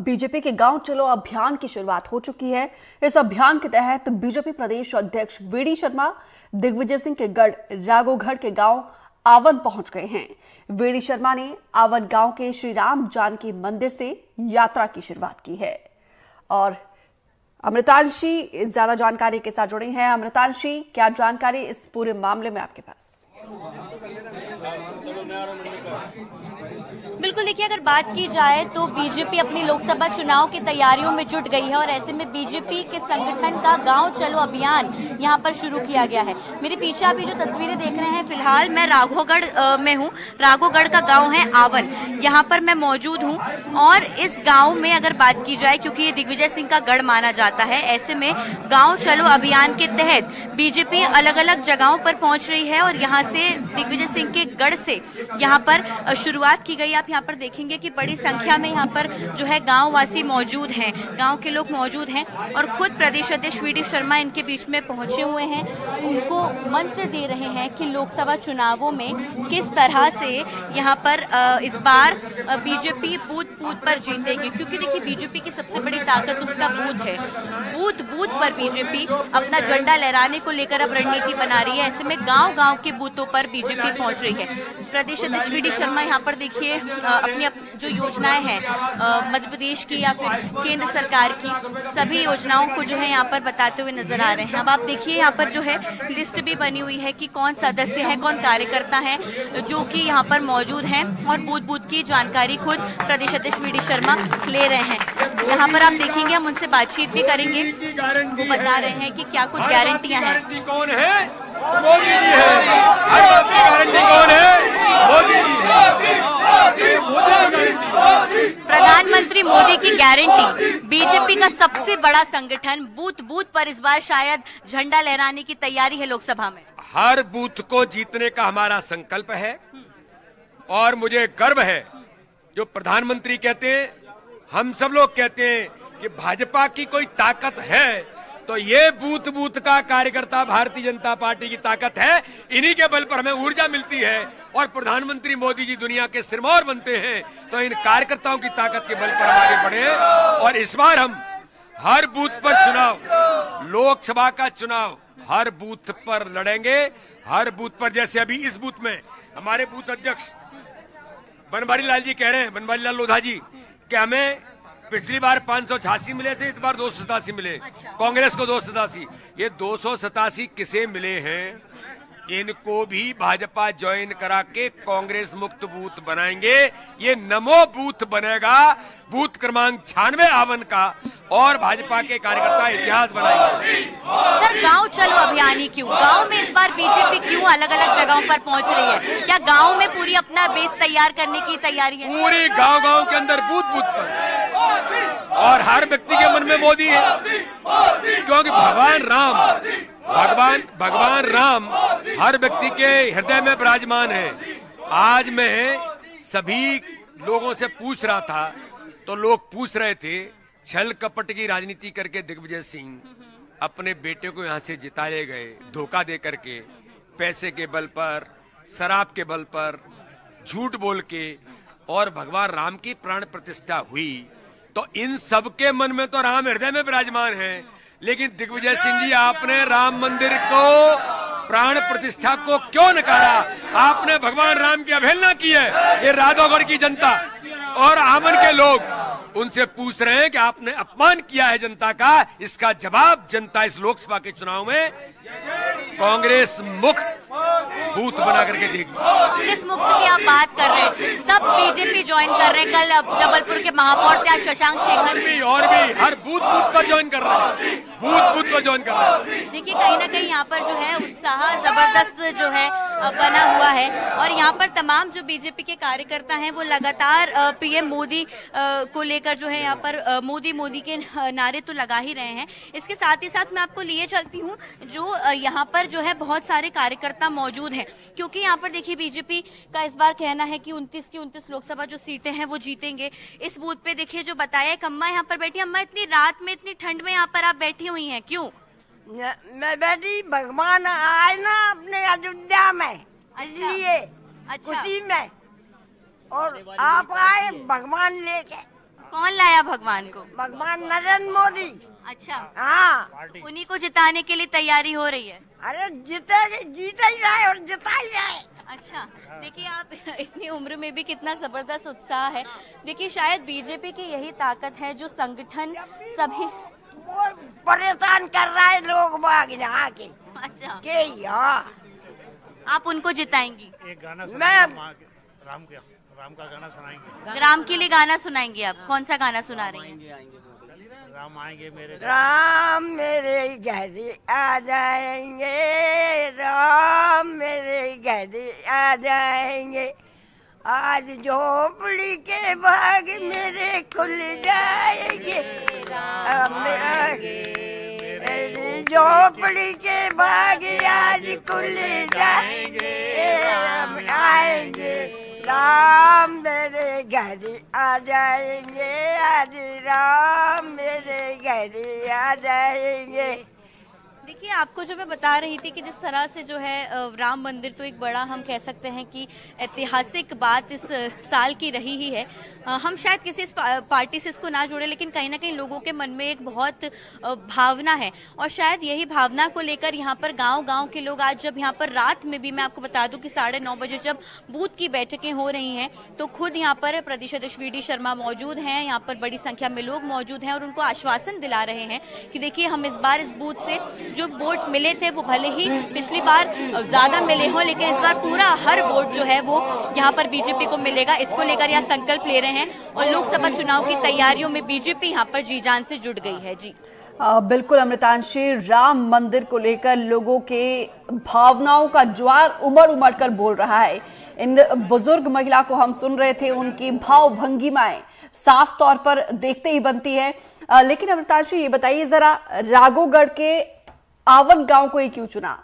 BJP के गांव चलो अभियान की शुरुआत हो चुकी है। इस अभियान के तहत बीजेपी प्रदेश अध्यक्ष वीडी शर्मा दिग्विजय सिंह के गढ़ राघोगढ़ के गांव आवन पहुंच गए हैं। वीडी शर्मा ने आवन गांव के श्री राम जानकी मंदिर से यात्रा की शुरुआत की है। और अमृतांशी ज्यादा जानकारी के साथ जुड़ी हैं। अमृतांशी, क्या जानकारी इस पूरे मामले में आपके पास? बिल्कुल, देखिए, अगर बात की जाए तो बीजेपी अपनी लोकसभा चुनाव की तैयारियों में जुट गई है और ऐसे में बीजेपी के संगठन का गांव चलो अभियान यहां पर शुरू किया गया है। मेरे पीछे आप ये जो तस्वीरें देख रहे हैं, फिलहाल मैं राघोगढ़ में हूं। राघोगढ़ का गांव है आवन, यहां पर मैं मौजूद हूं। और इस गांव में अगर बात की जाए, क्योंकि ये दिग्विजय सिंह का गढ़ माना जाता है, ऐसे में गाँव चलो अभियान के तहत बीजेपी अलग अलग जगहों पर पहुंच रही है और यहाँ से दिग्विजय सिंह के गढ़ से यहाँ पर शुरुआत की गई। आप यहाँ पर देखेंगे कि बड़ी संख्या में यहाँ पर जो है गांववासी मौजूद हैं, गांव के लोग मौजूद हैं और खुद प्रदेश अध्यक्ष वीडी शर्मा इनके बीच में पहुंचे हुए हैं। उनको मंत्र दे रहे हैं कि लोकसभा चुनावों में किस तरह से यहाँ पर इस बार बीजेपी बूथ बूथ पर जीतेगी, क्योंकि देखिए बीजेपी की सबसे बड़ी ताकत उसका बूथ है। बूथ बूथ पर बीजेपी अपना झंडा लहराने को लेकर अब रणनीति बना रही है। ऐसे में गाँव गाँव के बूथों पर बीजेपी पहुंच रही है। प्रदेश अध्यक्ष वीडी शर्मा यहाँ पर देखिए अपनी जो योजनाएं हैं मध्य प्रदेश की या फिर केंद्र सरकार की, सभी योजनाओं को जो है यहाँ पर बताते हुए नजर आ रहे हैं। अब आप देखिए यहाँ पर जो है लिस्ट भी बनी हुई है कि कौन सदस्य है, कौन कार्यकर्ता है जो कि यहाँ पर मौजूद हैं और बूथ बूथ की जानकारी खुद प्रदेश अध्यक्ष वीडी शर्मा ले रहे हैं। यहाँ पर आप देखेंगे, हम उनसे बातचीत भी करेंगे। वो बता रहे हैं कि क्या कुछ गारंटियां हैं। कौन है? मोदी जी है। हर बात की गारंटी कौन है? मोदी जी है। प्रधानमंत्री मोदी की गारंटी। बीजेपी का सबसे बड़ा संगठन बूथ बूथ पर इस बार शायद झंडा लहराने की तैयारी है लोकसभा में। हर बूथ को जीतने का हमारा संकल्प है और मुझे गर्व है। जो प्रधानमंत्री कहते हैं, हम सब लोग कहते हैं कि भाजपा की कोई ताकत है तो ये बूथ बूथ का कार्यकर्ता भारतीय जनता पार्टी की ताकत है। इन्हीं के बल पर हमें ऊर्जा मिलती है और प्रधानमंत्री मोदी जी दुनिया के सिरमौर बनते हैं। तो इन कार्यकर्ताओं की ताकत के बल पर हम आगे बढ़े और इस बार हम हर बूथ पर चुनाव, लोकसभा का चुनाव हर बूथ पर लड़ेंगे। हर बूथ पर, जैसे अभी इस बूथ में हमारे बूथ अध्यक्ष बनवारी लाल जी कह रहे हैं, बनवारी लाल लोधा जी, कि हमें पिछली बार 586 मिले थे, इस बार 287 मिले। कांग्रेस को 287। ये 287 किसे मिले हैं? इनको भी भाजपा ज्वाइन करा के कांग्रेस मुक्त बूथ बनाएंगे। ये नमो बूथ बनेगा, बूथ क्रमांक 96 आवन का, और भाजपा के कार्यकर्ता इतिहास बनाएंगे। सर, गांव चलो अभियान ही क्यों? गांव में इस बार बीजेपी क्यों अलग अलग जगहों पर पहुंच रही है? क्या गांव में पूरी अपना बेस तैयार करने की तैयारी है? पूरी गांव गांव के अंदर बूथ बूथ पर, और हर व्यक्ति के मन में मोदी है, क्योंकि भगवान राम हर व्यक्ति के हृदय में विराजमान है। आज मैं सभी लोगों से पूछ रहा था तो लोग पूछ रहे थे, छल कपट की राजनीति करके दिग्विजय सिंह अपने बेटे को यहां से जिताए गए, धोखा दे करके, पैसे के बल पर, शराब के बल पर, झूठ बोल के, और भगवान राम की प्राण प्रतिष्ठा हुई। तो इन सबके मन में तो राम हृदय में विराजमान है। लेकिन दिग्विजय सिंह जी, आपने राम मंदिर को, प्राण प्रतिष्ठा को क्यों नकारा? आपने भगवान राम की अवहेलना की है। ये राघोगढ़ की जनता और आमन के लोग उनसे पूछ रहे हैं कि आपने अपमान किया है जनता का। इसका जवाब जनता इस लोकसभा के चुनाव में कांग्रेस मुक्त बूथ बना करके देगी। कांग्रेस मुक्त की आप बात कर रहे हैं, सब बीजेपी ज्वाइन कर रहे हैं। कल जबलपुर के महापौर थे शशांक शेखर और भी हर बूथ बूथ पर ज्वाइन कर रहे हैं, बूथ बूथ पर ज्वाइन कर रहे हैं। देखिए, कहीं ना कहीं यहाँ पर जो है उत्साह जबरदस्त जो है बना हुआ है और यहाँ पर तमाम जो बीजेपी के कार्यकर्ता हैं वो लगातार पीएम मोदी को लेकर जो है यहाँ पर मोदी के नारे तो लगा ही रहे हैं। इसके साथ ही साथ मैं आपको लिए चलती हूँ, जो यहाँ पर जो है बहुत सारे कार्यकर्ता मौजूद हैं, क्योंकि यहाँ पर देखिए बीजेपी का इस बार कहना है कि 29 की 29 लोकसभा जो सीटें हैं वो जीतेंगे। इस बूथ पे देखिए जो बताया, एक अम्मा यहाँ पर बैठी। अम्मा, इतनी रात में, इतनी ठंड में यहाँ पर आप बैठी हुई हैं, क्यों? मैं बैठी, भगवान आए ना अपने अयोध्या में, इसलिए खुशी में, और आप आए भगवान लेके। कौन लाया भगवान को? भगवान नरेंद्र मोदी। अच्छा, हाँ, उन्हीं को जिताने के लिए तैयारी हो रही है। अरे जीते ही रहे और जिता ही रहे। अच्छा, देखिए आप इतनी उम्र में भी कितना जबरदस्त उत्साह है। देखिए शायद बीजेपी की यही ताकत है जो संगठन सभी वो परेशान कर रहा है लोग बाग यहाँ के। अच्छा, के हाँ, आप उनको जिताएंगी? एक गाना मैं राम का गाना सुनाएंगे। राम के लिए गाना सुनाएंगे आप? कौन सा गाना सुना रही हैं? राम आएंगे मेरे राम मेरे घर आ जाएंगे, राम मेरे घर आ जाएंगे, आज झोपड़ी के बाग मेरे खुल जाएंगे, मेरे झोपड़ी के बाग आज खुल जाएंगे, राम आएंगे, राम मेरे घर आ जाएंगे, आज राम मेरे घर आ जाएंगे। देखिए आपको जो मैं बता रही थी कि जिस तरह से जो है राम मंदिर तो एक बड़ा हम कह सकते हैं कि ऐतिहासिक बात इस साल की रही ही है। हम शायद किसी पार्टी से इसको ना जोड़े, लेकिन कहीं ना कहीं लोगों के मन में एक बहुत भावना है और शायद यही भावना को लेकर यहाँ पर गांव-गांव के लोग आज जब यहाँ पर रात में भी, मैं आपको बता दूं कि 9:30 बजे जब बूथ की बैठकें हो रही हैं तो खुद यहाँ पर प्रदेश अध्यक्ष वीडी शर्मा मौजूद हैं, यहाँ पर बड़ी संख्या में लोग मौजूद हैं और उनको आश्वासन दिला रहे हैं कि देखिए हम इस बार इस बूथ से जो वोट मिले थे वो भले ही पिछली बार ज्यादा मिले हों, लेकिन इस बार पूरा हर वोट जो है वो यहाँ पर बीजेपी को मिलेगा। इसको लेकर यहाँ संकल्प ले रहे हैं और लोकसभा चुनाव की तैयारियों में बीजेपी यहाँ पर जी जान से जुट गई है। जी बिल्कुल अमृतांशी, राम मंदिर को लेकर लोगों के भावनाओं का ज्वार उमड़ कर बोल रहा है। इन बुजुर्ग महिला को हम सुन रहे थे, उनकी भाव भंगिमाएं साफ तौर पर देखते ही बनती है। लेकिन अमृतांशी ये बताइए जरा, राघोगढ़ के आवन गांव को ये क्यों चुना?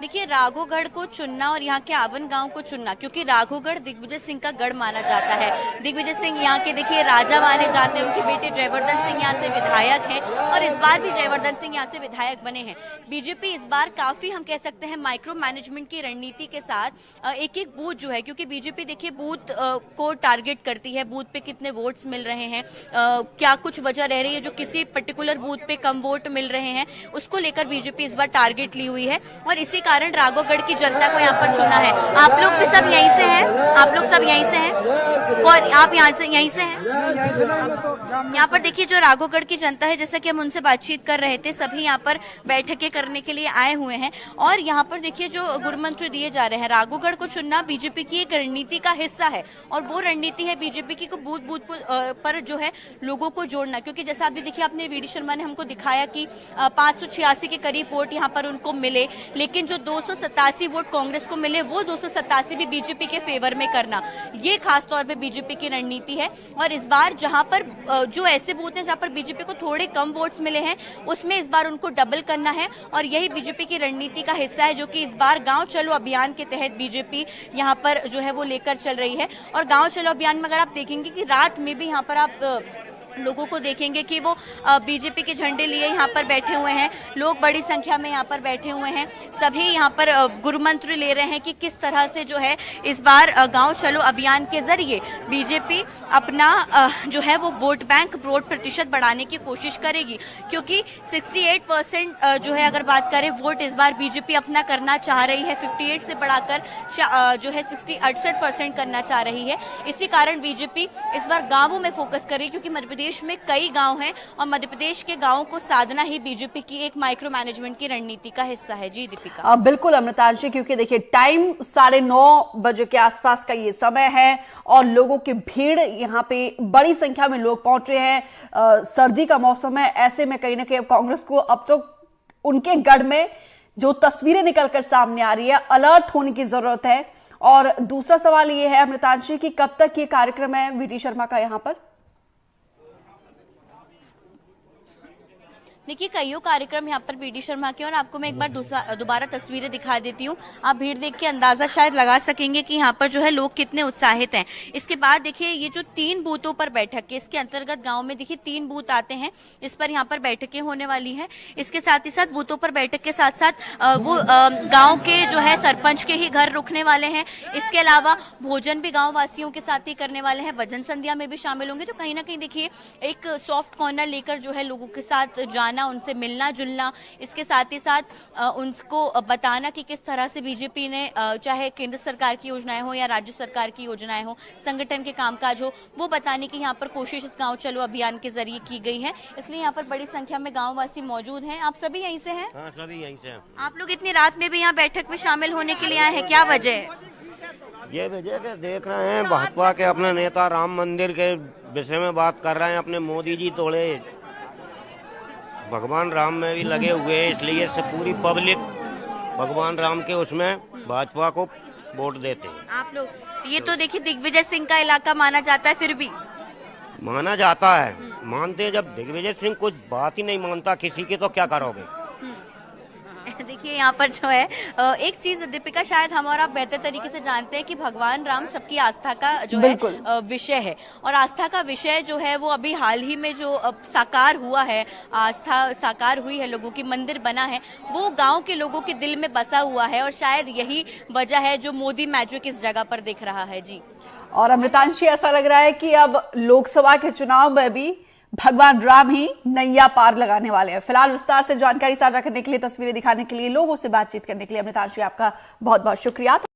देखिए राघोगढ़ को चुनना और यहाँ के आवन गांव को चुनना, क्योंकि राघोगढ़ दिग्विजय सिंह का गढ़ माना जाता है। दिग्विजय सिंह यहाँ के देखिए राजा माने जाते हैं, उनके बेटे जयवर्धन सिंह यहाँ से विधायक हैं और इस बार भी जयवर्धन सिंह यहाँ से विधायक बने हैं। बीजेपी इस बार काफी हम कह सकते हैं माइक्रो मैनेजमेंट की रणनीति के साथ एक एक बूथ जो है, क्योंकि बीजेपी देखिए बूथ को टारगेट करती है, बूथ पे कितने वोट्स मिल रहे हैं, क्या कुछ वजह रह रही है जो किसी पर्टिकुलर बूथ पे कम वोट मिल रहे हैं, उसको लेकर बीजेपी इस बार टारगेट ली हुई है और इसी कारण राघोगढ़ की जनता को यहाँ पर चुना है। आप लोग भी सब यहीं से हैं? आप लोग सब यहीं से हैं? और आप यहाँ से यहीं से हैं? यहाँ पर देखिए जो राघोगढ़ की जनता है, जैसा कि हम उनसे बातचीत कर रहे थे, सभी यहाँ पर बैठकें करने के लिए आए हुए हैं और यहाँ पर देखिए जो गुरुमंत्र दिए जा रहे हैं, राघोगढ़ को चुनना बीजेपी की एक रणनीति का हिस्सा है और वो रणनीति है बीजेपी की को बूथ बूथ पर जो है लोगों को जोड़ना। क्योंकि जैसा अभी देखिए आपने वीडी शर्मा ने हमको दिखाया कि 586 के करीब वोट यहाँ पर उनको मिले, लेकिन जो 287 वोट कांग्रेस को मिले वो 287 भी बीजेपी के फेवर में करना, ये खास तौर पे बीजेपी की रणनीति है। और इस बार जहां पर जो ऐसे बूथ हैं जहां पर बीजेपी को थोड़े कम वोट्स मिले हैं, उसमें इस बार उनको डबल करना है और यही बीजेपी की रणनीति का हिस्सा है, जो कि इस बार गांव चलो अभियान के तहत बीजेपी यहां पर जो है वो लेकर चल रही है। और गांव चलो अभियान में अगर आप देखेंगे कि रात में भी यहाँ पर आप लोगों को देखेंगे कि वो बीजेपी के झंडे लिए यहाँ पर बैठे हुए हैं, लोग बड़ी संख्या में यहाँ पर बैठे हुए हैं, सभी यहाँ पर गुरुमंत्र ले रहे हैं कि किस तरह से जो है इस बार गांव चलो अभियान के जरिए बीजेपी अपना जो है वो वोट बैंक वोट प्रतिशत बढ़ाने की कोशिश करेगी। क्योंकि 68% जो है अगर बात करें वोट इस बार बीजेपी अपना करना चाह रही है, 58 से बढ़ाकर जो है 68% करना चाह रही है। इसी कारण बीजेपी इस बार गाँवों में फोकस करेगी, क्योंकि मध्य प्रदेश में कई गांव हैं और मध्य प्रदेश के गांवों को साधना ही बीजेपी की एक माइक्रो मैनेजमेंट की रणनीति का हिस्सा है। जी दीपिका। बिल्कुल अमृतांशी, क्योंकि देखिए टाइम 9:30 बजे के आसपास का ये समय है और लोगों की भीड़ यहाँ पे बड़ी संख्या में लोग पहुंच रहे हैं। सर्दी का मौसम है, ऐसे में कहीं ना कहीं कांग्रेस को अब तो उनके गढ़ में जो तस्वीरें निकलकर सामने आ रही है, अलर्ट होने की जरूरत है। और दूसरा सवाल ये है अमृतांशी की कब तक ये कार्यक्रम है वीडी शर्मा का यहाँ पर? देखिए कईयों कार्यक्रम यहाँ पर वीडी शर्मा के, और आपको मैं एक बार दोबारा तस्वीरें दिखा देती हूँ। आप भीड़ देख के अंदाजा शायद लगा सकेंगे कि यहाँ पर जो है लोग कितने उत्साहित हैं। इसके बाद देखिए ये जो 3 बूथों पर बैठक के, इसके अंतर्गत गांव में देखिए 3 बूथ आते हैं, इस पर यहाँ पर बैठकें होने वाली हैं। इसके साथ ही साथ बूथों पर बैठक के साथ साथ वो गाँव के जो है सरपंच के ही घर रुकने वाले हैं। इसके अलावा भोजन भी गाँव वासियों के साथ ही करने वाले हैं, भजन संध्या में भी शामिल होंगे। तो कहीं ना कहीं देखिए एक सॉफ्ट कॉर्नर लेकर जो है लोगों के साथ जाना, उनसे मिलना जुलना, इसके साथ ही साथ उनको बताना कि किस तरह से बीजेपी ने चाहे केंद्र सरकार की योजनाएं हो या राज्य सरकार की योजनाएं हो, संगठन के कामकाज हो, वो बताने की यहाँ पर कोशिश इस गांव चलो अभियान के जरिए की गई है। इसलिए यहाँ पर बड़ी संख्या में गांववासी मौजूद हैं। आप सभी यहीं से हैं? हाँ, सभी यहीं से हैं। आप लोग इतनी रात में भी यहाँ बैठक में शामिल होने के लिए आए हैं, क्या वजह है? ये वजह के देख रहे हैं भाजपा के अपने नेता राम मंदिर के विषय में बात कर रहे हैं, अपने मोदी जी तोड़े, भगवान राम में भी लगे हुए हैं, इसलिए से पूरी पब्लिक भगवान राम के उसमें भाजपा को वोट देते हैं। आप लोग ये तो देखिए दिग्विजय सिंह का इलाका माना जाता है, फिर भी माना जाता है, मानते हैं। जब दिग्विजय सिंह कुछ बात ही नहीं मानता किसी की तो क्या करोगे। देखिए यहाँ पर जो है एक चीज दीपिका, शायद हम और आप बेहतर तरीके से जानते हैं कि भगवान राम सबकी आस्था का जो है विषय है, और आस्था का विषय जो है वो अभी हाल ही में जो साकार हुआ है, आस्था साकार हुई है, लोगों की मंदिर बना है, वो गांव के लोगों के दिल में बसा हुआ है, और शायद यही वजह है जो मोदी मैजिक इस जगह पर दिख रहा है। जी, और अमृतांशी, ऐसा लग रहा है कि अब लोकसभा के चुनाव में भी भगवान राम ही नैया पार लगाने वाले हैं। फिलहाल विस्तार से जानकारी साझा करने के लिए, तस्वीरें दिखाने के लिए, लोगों से बातचीत करने के लिए अमृतांशी आपका बहुत बहुत शुक्रिया।